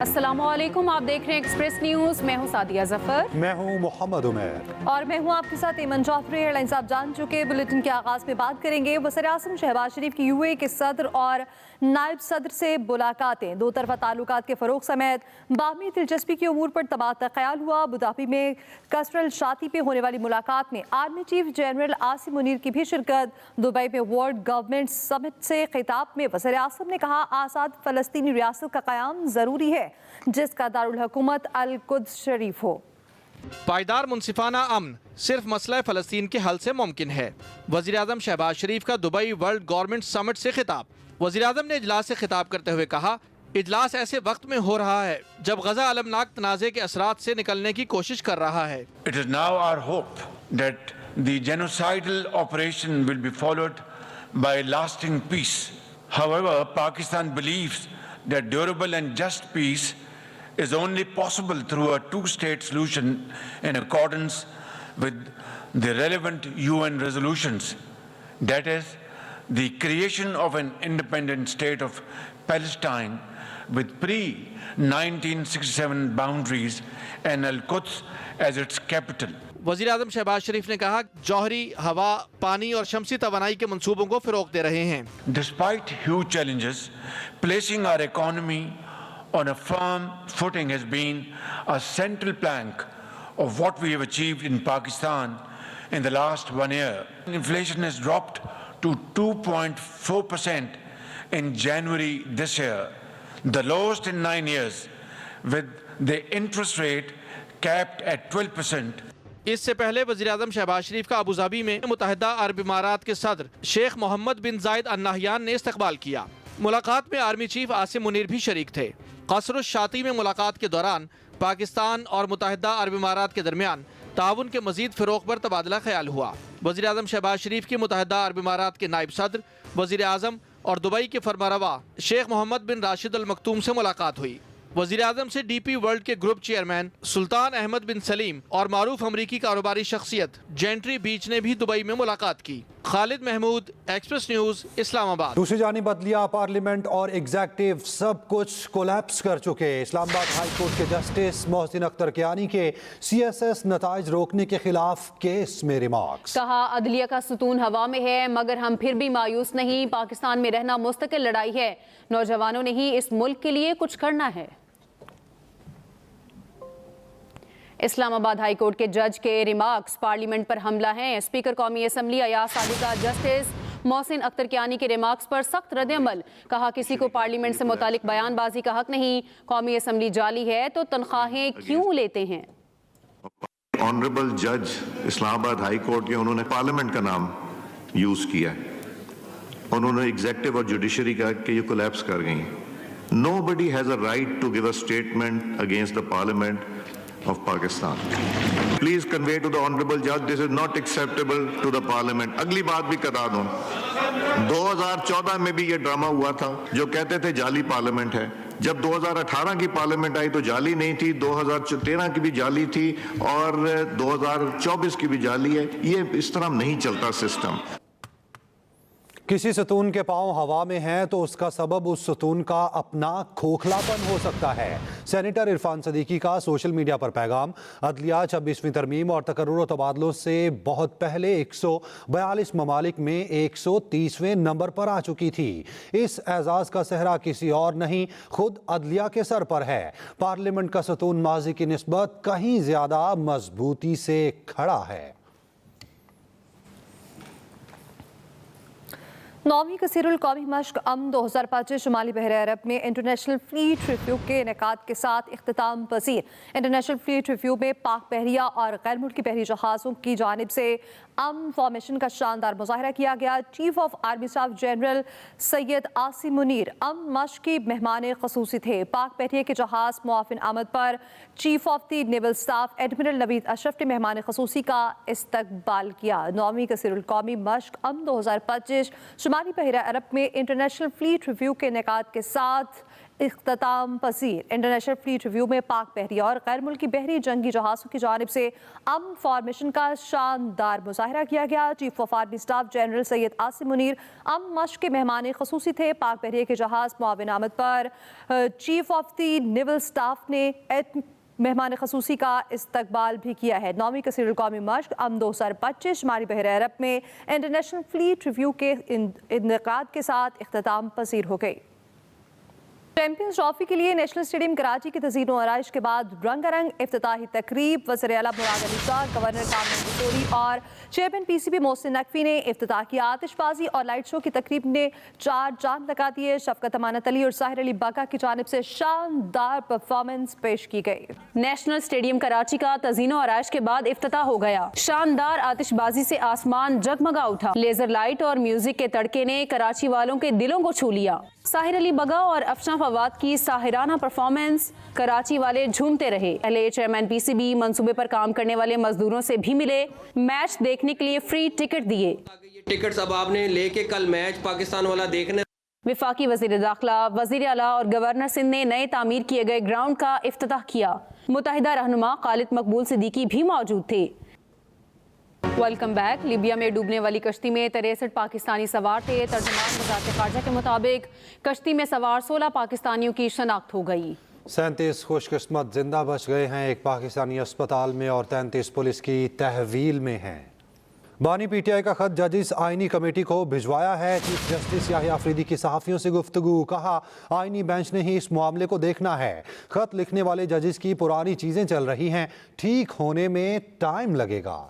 السلام علیکم، آپ دیکھ رہے ہیں ایکسپریس نیوز۔ میں ہوں سعدیہ ظفر، میں ہوں محمد عمیر اور میں ہوں آپ کے ساتھ ایمن جعفری۔ ایئر لائنز آپ جان چکے۔ بلیٹن کے آغاز میں بات کریں گے وزیر اعظم شہباز شریف کی یو اے کے صدر اور نائب صدر سے ملاقاتیں، دو طرفہ تعلقات کے فروغ سمیت باہمی دلچسپی کے امور پر تبادلہ خیال ہوا۔ ابوظہبی میں قصر الشاطی پہ ہونے والی ملاقات میں army chief general Asim Munir کی بھی شرکت۔ دبئی میں ورلڈ گورنمنٹ سمٹ سے خطاب میں وزیر اعظم نے کہا آزاد فلسطینی ریاست کا قیام ضروری ہے جس کا دارالحکومت القدس شریف ہو۔ پائیدار منصفانہ امن صرف مسئلہ فلسطین کے حل سے ممکن ہے۔ وزیر اعظم شہباز شریف کا دبئی ورلڈ گورنمنٹ سمٹ سے خطاب۔ وزیر اعظم نے اجلاس سے خطاب کرتے ہوئے کہا اجلاس ایسے وقت میں ہو رہا ہے جب غزہ المناک تنازع کے اثرات سے نکلنے کی کوشش کر رہا ہے۔ It is now our hope that the genocidal operation will be followed by lasting peace. However, Pakistan believes that durable and just peace is only possible through a two-state solution in accordance with the relevant UN resolutions. That is, the creation of an independent state of Palestine with pre-1967 boundaries and Al-Quds as its capital. وزیر اعظم شہباز شریف نے کہا جوہری، ہوا، پانی اور شمسی توانائی کے منصوبوں کو فروغ دے رہے ہیں۔ Despite huge challenges, placing our economy on a firm footing has been a central plank of what we have achieved in Pakistan in the last 1 year. Inflation has dropped to 2.4% in January this year, the lowest in 9 years, with the interest rate capped at 12%. اس سے پہلے وزیر اعظم شہباز شریف کا Abu Dhabi میں متحدہ عرب امارات کے صدر شیخ محمد بن زائد ال نہیان نے استقبال کیا۔ ملاقات میں آرمی چیف عاصم منیر بھی شریک تھے۔ قصر الشاطی میں ملاقات کے دوران پاکستان اور متحدہ عرب امارات کے درمیان تعاون کے مزید فروغ پر تبادلہ خیال ہوا۔ وزیر اعظم شہباز شریف کی متحدہ عرب امارات کے نائب صدر، وزیر اعظم اور دبئی کے فرمانروا شیخ محمد بن راشد ال مکتوم سے ملاقات ہوئی۔ وزیر اعظم سے ڈی پی ورلڈ کے گروپ چیئرمین سلطان احمد بن سلیم اور معروف امریکی کاروباری شخصیت جینٹری بیچ نے بھی دبئی میں ملاقات کی۔ خالد محمود، ایکسپریس نیوز، اسلام آباد۔ دوسری جانب عدلیہ، پارلیمنٹ اور ایگزیکٹو سب کچھ کولیپس کر چکے۔ اسلام آباد ہائی کورٹ کے جسٹس محسن اختر کیانی کے سی ایس ایس نتائج روکنے کے خلاف کیس میں ریمارکس۔ کہا عدلیہ کا ستون ہوا میں ہے مگر ہم پھر بھی مایوس نہیں، پاکستان میں رہنا مستقل لڑائی ہے، نوجوانوں نے ہی اس ملک کے لیے کچھ کرنا ہے۔ اسلام آباد ہائی کورٹ کے جج کے ریمارکس پارلیمنٹ پر حملہ ہیں۔ اسپیکر قومی اسمبلی ایاز صادقہ جسٹس محسن اختر کیانی کے ریمارکس پر سخت رد عمل۔ کہا کسی کو پارلیمنٹ سے متعلق بیان بازی کا حق نہیں، قومی اسمبلی جعلی ہے تو تنخواہیں کیوں لیتے ہیں؟ آنریبل جج اسلام آباد ہائی کورٹ کے انہوں نے پارلیمنٹ کا نام یوز کیا، انہوں نے ایگزیکٹو اور جوڈیشری کا کہ یہ کولیپس کر گئی۔ Nobody has a right to give a statement against the parliament of Pakistan. Please convey to the honorable judge this is not acceptable to the parliament. اگلی بات بھی کرا دوں، 2014 میں بھی یہ ڈرامہ ہوا تھا جو کہتے تھے جعلی پارلیمنٹ ہے، جب 2018 کی پارلیمنٹ آئی تو جعلی نہیں تھی، 2013 کی بھی جعلی تھی اور 2024 کی بھی جعلی ہے۔ یہ اس طرح نہیں چلتا سسٹم۔ کسی ستون کے پاؤں ہوا میں ہیں تو اس کا سبب اس ستون کا اپنا کھوکھلاپن ہو سکتا ہے۔ سینیٹر عرفان صدیقی کا سوشل میڈیا پر پیغام۔ عدلیہ 26ویں ترمیم اور تقرر و تبادلوں سے بہت پہلے 142 ممالک میں 130ویں نمبر پر آ چکی تھی۔ اس اعزاز کا صحرا کسی اور نہیں، خود عدلیہ کے سر پر ہے۔ پارلیمنٹ کا ستون ماضی کی نسبت کہیں زیادہ مضبوطی سے کھڑا ہے۔ 9ویں کثیر القومی مشق امن 2025 شمالی بحر عرب میں انٹرنیشنل فلیٹ ریویو کے انعقاد کے ساتھ اختتام پذیر۔ انٹرنیشنل فلیٹ ریویو میں پاک بحریہ اور غیر ملکی بحری جہازوں کی جانب سے امن فارمیشن کا شاندار مظاہرہ کیا گیا۔ Chief of army staff general Syed Asim Munir امن مشق کی مہمان خصوصی تھے۔ پاک بحریہ کے جہاز معاون آمد پر chief of the naval staff admiral Naveed Ashraf نے مہمان خصوصی کا استقبال کیا۔ 9ویں کثیر القومی مشق امن 2025 شمالی بحر عرب میں انٹرنیشنل فلیٹ ریویو کے انعقاد کے ساتھ اختتام پذیر انٹرنیشنل فلیٹ ریویو میں پاک بحریہ اور غیر ملکی بحری جنگی جہازوں کی جانب سے امن فارمیشن کا شاندار مظاہرہ کیا گیا۔ Chief of army staff general Syed Asim Munir امن مشق کے مہمان خصوصی تھے۔ پاک بحریہ کے جہاز معاون آمد پر chief of the naval staff نے مہمان خصوصی کا استقبال بھی کیا ہے۔ 9ویں کثیر القومی مشق امن 2025 شمالی بحر عرب میں انٹرنیشنل فلیٹ ریویو کے انعقاد کے ساتھ اختتام پذیر ہو گئی۔ چیمپئنز ٹرافی کے لیے نیشنل اسٹیڈیم کراچی کی تزئین و آرائش کے بعد رنگا رنگ افتتاحی تقریب وزیر اعلیٰ مراد علی شاہ، گورنر کامران پٹوری اور chairman P C B Mohsin Naqvi نے افتتاح کیا۔ آتش بازی اور لائٹ شو کی تقریب نے 4 چاند لگا دیے۔ شفقت امانت علی اور ساحر علی بگا کی جانب سے شاندار پرفارمنس پیش کی گئی۔ نیشنل اسٹیڈیم کراچی کا تزئین و آرائش کے بعد افتتاح ہو گیا۔ شاندار آتش بازی سے آسمان جگمگا اٹھا۔ لیزر لائٹ اور میوزک کے تڑکے نے کراچی والوں کے دلوں کو چھو لیا۔ ساحر علی بگا اور افشاں فواد کی ساحرانہ پرفارمنس، کراچی والے جھومتے رہے۔ پہلے چیئرمین پی سی بی منصوبے پر کام کرنے والے مزدوروں سے بھی ملے، میچ دیکھنے کے لیے فری ٹکٹ دیے۔ ٹکٹس اب آپ نے لے کے کل میچ پاکستان والا دیکھنا۔ وفاقی وزیر داخلہ، وزیر اعلیٰ اور گورنر سندھ نے نئے تعمیر کیے گئے گراؤنڈ کا افتتاح کیا۔ متحدہ رہنما خالد مقبول صدیقی بھی موجود تھے۔ Welcome back. لیبیا میں ڈوبنے والی کشتی میں 63 پاکستانی سوار تھے۔ ترجمان وزارت خارجہ کے مطابق کشتی میں سوار 16 پاکستانیوں کی شناخت ہو گئی۔ 37 خوش قسمت زندہ بچ گئے ہیں، 1 پاکستانی اسپتال میں اور 33 پولیس کی تحویل میں ہیں۔ بانی پی ٹی آئی کا خط ججز آئینی کمیٹی کو بھجوایا ہے۔ چیف جسٹس یحییٰ آفریدی کی صحافیوں سے گفتگو، کہا آئینی بینچ نے ہی اس معاملے کو دیکھنا ہے۔ خط لکھنے والے ججز کی پرانی چیزیں چل رہی ہیں، ٹھیک ہونے میں ٹائم لگے گا۔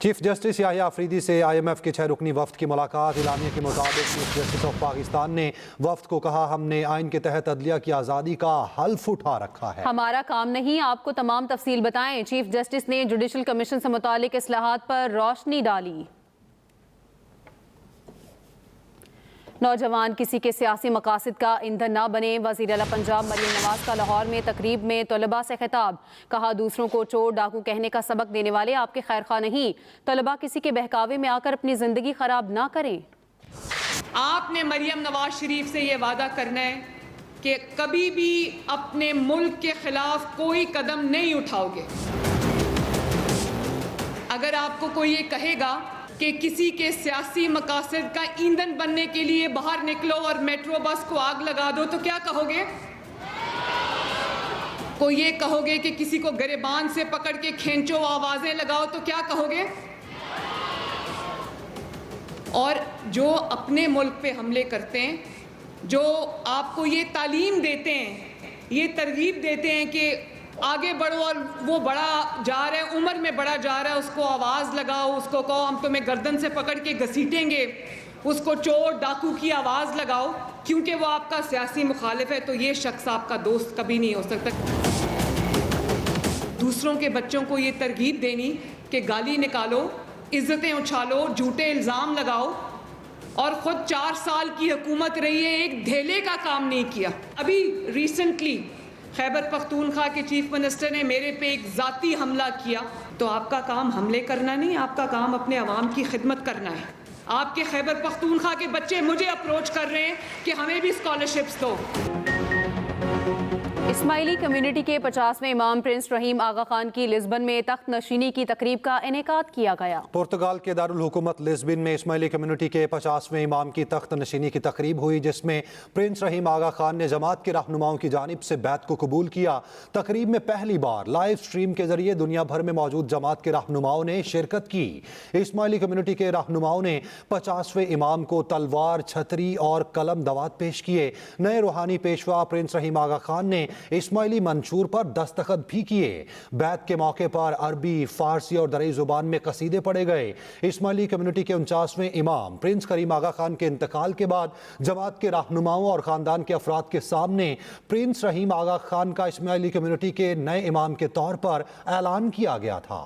چیف جسٹس یحییٰ آفریدی سے آئی ایم ایف کے 6 رکنی وفد کی ملاقات۔ اعلامیہ کے مطابق چیف جسٹس آف پاکستان نے وفد کو کہا، ہم نے آئین کے تحت عدلیہ کی آزادی کا حلف اٹھا رکھا ہے۔ ہمارا کام نہیں آپ کو تمام تفصیل بتائیں۔ چیف جسٹس نے جوڈیشل کمیشن سے متعلق اصلاحات پر روشنی ڈالی۔ نوجوان کسی کے سیاسی مقاصد کا ایندھن نہ بنے، وزیر اعلیٰ پنجاب مریم نواز کا لاہور میں تقریب میں طلباء سے خطاب، کہا دوسروں کو چور ڈاکو کہنے کا سبق دینے والے آپ کے خیر خواہ نہیں، طلباء کسی کے بہکاوے میں آ کر اپنی زندگی خراب نہ کریں۔ آپ نے مریم نواز شریف سے یہ وعدہ کرنا ہے کہ کبھی بھی اپنے ملک کے خلاف کوئی قدم نہیں اٹھاؤ گے۔ اگر آپ کو کوئی یہ کہے گا کہ کسی کے سیاسی مقاصد کا ایندھن بننے کے لیے باہر نکلو اور میٹرو بس کو آگ لگا دو تو کیا کہو گے؟ کوئی یہ کہو گے کہ کسی کو گریبان سے پکڑ کے کھینچو آوازیں لگاؤ تو کیا کہو گے؟ اور جو اپنے ملک پہ حملے کرتے ہیں، جو آپ کو یہ تعلیم دیتے ہیں، یہ ترغیب دیتے ہیں کہ آگے بڑھو اور وہ بڑا جا رہا ہے، عمر میں بڑا جا رہا ہے، اس کو آواز لگاؤ، اس کو کہو ہم تمہیں گردن سے پکڑ کے گھسیٹیں گے، اس کو چور ڈاکو کی آواز لگاؤ کیونکہ وہ آپ کا سیاسی مخالف ہے، تو یہ شخص آپ کا دوست کبھی نہیں ہو سکتا۔ دوسروں کے بچوں کو یہ ترغیب دینی کہ گالی نکالو، عزتیں اچھالو، جھوٹے الزام لگاؤ، اور خود 4 سال کی حکومت رہی ہے، ایک دھیلے کا کام نہیں کیا۔ ابھی ریسنٹلی خیبر پختونخوا کے چیف منسٹر نے میرے پہ ایک ذاتی حملہ کیا، تو آپ کا کام حملے کرنا نہیں، آپ کا کام اپنے عوام کی خدمت کرنا ہے۔ آپ کے خیبر پختونخوا کے بچے مجھے اپروچ کر رہے ہیں کہ ہمیں بھی اسکالرشپس دو۔ اسماعیلی کمیونٹی کے 50ویں امام پرنس رحیم آغا خان کی لزبن میں تخت نشینی کی تقریب کا انعقاد کیا گیا۔ پرتگال کے دارالحکومت لزبن میں اسماعیلی کمیونٹی کے 50ویں امام کی تخت نشینی کی تقریب ہوئی، جس میں پرنس رحیم آغا خان نے جماعت کے رہنماؤں کی جانب سے بیعت کو قبول کیا۔ تقریب میں پہلی بار لائیو سٹریم کے ذریعے دنیا بھر میں موجود جماعت کے رہنماؤں نے شرکت کی۔ اسماعیلی کمیونٹی کے رہنماؤں نے 50ویں امام کو تلوار، چھتری اور قلم دوات پیش کیے۔ نئے روحانی پیشوا پرنس رحیم آغا خان نے اسماعیلی منشور پر دستخط بھی کیے۔ بیعت کے موقع پر عربی، فارسی اور درئی زبان میں قصیدے پڑھے گئے۔ اسماعیلی کمیونٹی کے 49ویں امام پرنس کریم آغا خان کے انتقال کے بعد جماعت کے رہنماؤں اور خاندان کے افراد کے سامنے پرنس رحیم آغا خان کا اسماعیلی کمیونٹی کے نئے امام کے طور پر اعلان کیا گیا تھا۔